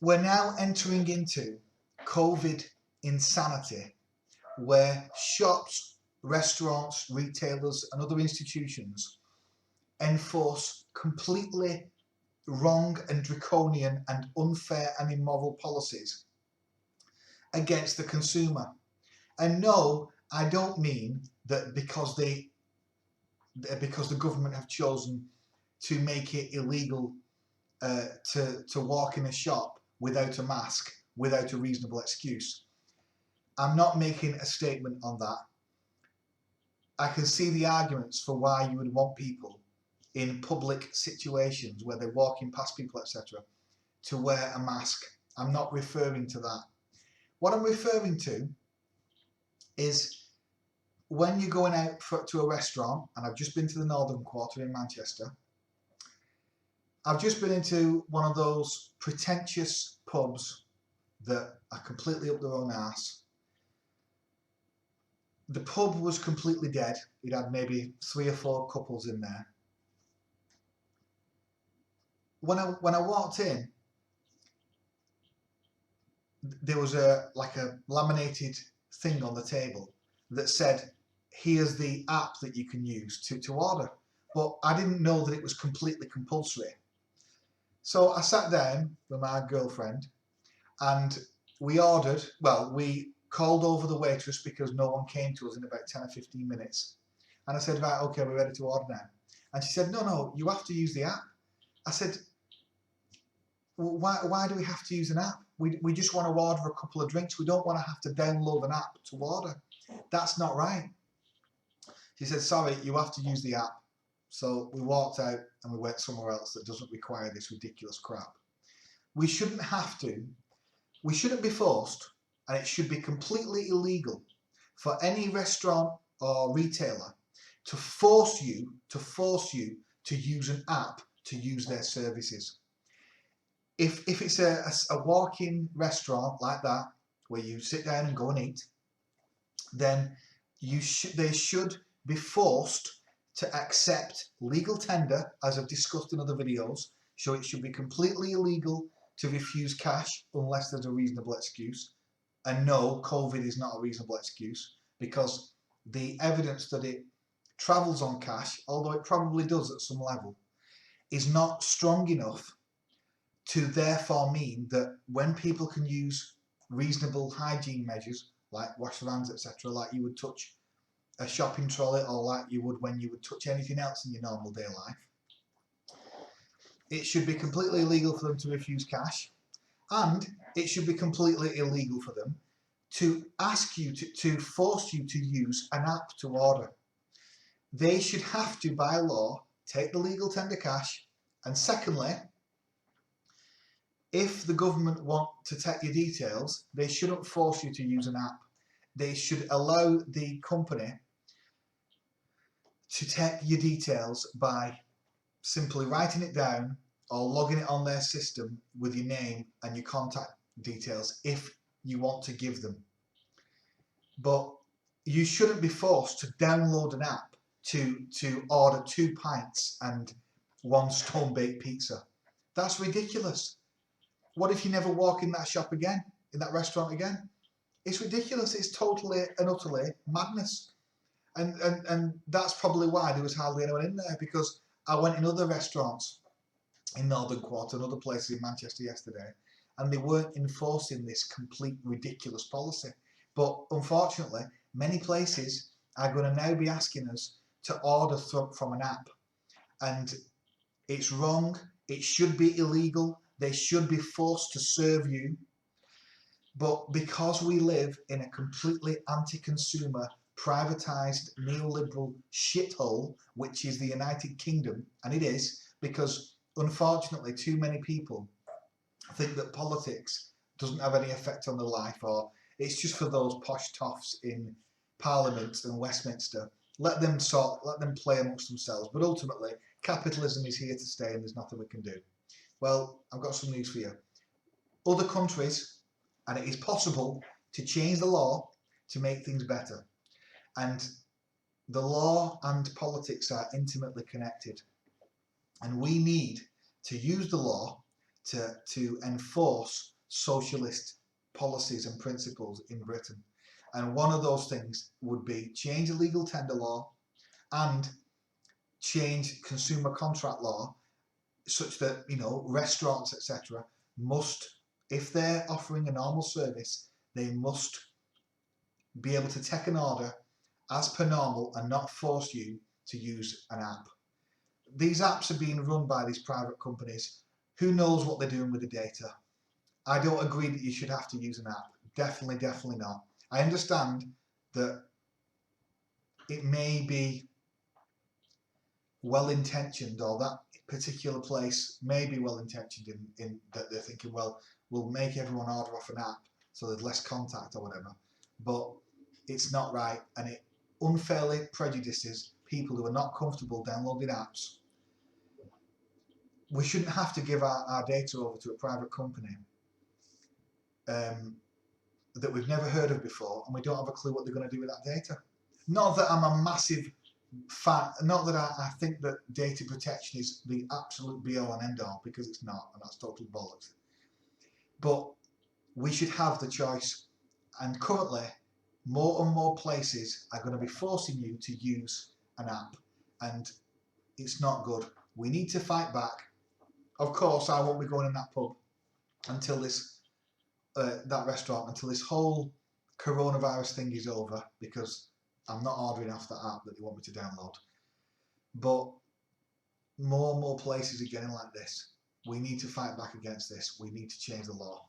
We're now entering into COVID insanity, where shops, restaurants, retailers and other institutions enforce completely wrong and draconian and unfair and immoral policies against the consumer. And no, I don't mean that because the government have chosen to make it illegal to walk in a shop without a mask, without a reasonable excuse. I'm not making a statement on that. I can see the arguments for why you would want people in public situations where they're walking past people, etc., to wear a mask. I'm not referring to that. What I'm referring to is when you're going out to a restaurant, and I've just been to the Northern Quarter in Manchester. I've just been into one of those pretentious pubs that are completely up their own arse. The pub was completely dead. It had maybe 3 or 4 couples in there. When I walked in, there was a laminated thing on the table that said, here's the app that you can use to order. But I didn't know that it was completely compulsory. So I sat down with my girlfriend and we ordered, we called over the waitress because no one came to us in about 10 or 15 minutes. And I said, right, okay, we're ready to order now. And she said, no, you have to use the app. I said, why do we have to use an app? We just want to order a couple of drinks. We don't want to have to download an app to order. That's not right. She said, sorry, you have to use the app. So we walked out and we went somewhere else that doesn't require this ridiculous crap. We shouldn't have to. We shouldn't be forced, and it should be completely illegal for any restaurant or retailer to force you to use an app to use their services. If it's a walk-in restaurant like that, where you sit down and go and eat, then they should be forced to accept legal tender, as I've discussed in other videos. So it should be completely illegal to refuse cash unless there's a reasonable excuse. And no, COVID is not a reasonable excuse, because the evidence that it travels on cash, although it probably does at some level, is not strong enough to therefore mean that when people can use reasonable hygiene measures like wash their hands, etc., like you would touch a shopping trolley or like you would when you would touch anything else in your normal day life, it should be completely illegal for them to refuse cash, and it should be completely illegal for them to ask you to force you to use an app to order. They should have to, by law, take the legal tender cash. And secondly, if the government want to take your details, they shouldn't force you to use an app. They should allow the company to take your details by simply writing it down or logging it on their system with your name and your contact details if you want to give them. But you shouldn't be forced to download an app to order 2 pints and 1 stone-baked pizza. That's ridiculous. What if you never walk in that shop again, in that restaurant again? It's ridiculous. It's totally and utterly madness. And that's probably why there was hardly anyone in there, because I went in other restaurants in Northern Quarter and other places in Manchester yesterday, and they weren't enforcing this complete ridiculous policy. But unfortunately, many places are going to now be asking us to order from an app, and it's wrong. It should be illegal. They should be forced to serve you. But because we live in a completely anti-consumer, privatised, neoliberal shithole, which is the United Kingdom, and it is, because unfortunately too many people think that politics doesn't have any effect on their life, or it's just for those posh toffs in Parliament and Westminster. Let them play amongst themselves. But ultimately, capitalism is here to stay, and there's nothing we can do. Well, I've got some news for you. Other countries, and it is possible to change the law to make things better. And the law and politics are intimately connected. And we need to use the law to enforce socialist policies and principles in Britain. And one of those things would be change the legal tender law and change consumer contract law such that, you know, restaurants, etc., must, if they're offering a normal service, they must be able to take an order as per normal and not force you to use an app. These apps are being run by these private companies. Who knows what they're doing with the data? I don't agree that you should have to use an app. Definitely, definitely not. I understand that it may be well-intentioned, or that particular place may be well-intentioned in that they're thinking, well, we'll make everyone order off an app so there's less contact or whatever. But it's not right, and it unfairly prejudices people who are not comfortable downloading apps. We shouldn't have to give our data over to a private company that we've never heard of before, and we don't have a clue what they're going to do with that data. Not that I'm a massive fan, not that I think that data protection is the absolute be-all and end-all, because it's not, and that's total bollocks. But we should have the choice, and currently more and more places are going to be forcing you to use an app, and it's not good. We need to fight back. Of course, I won't be going in that pub until this, that restaurant, until this whole coronavirus thing is over, because I'm not ordering off the app that they want me to download. But more and more places are getting like this. We need to fight back against this. We need to change the law.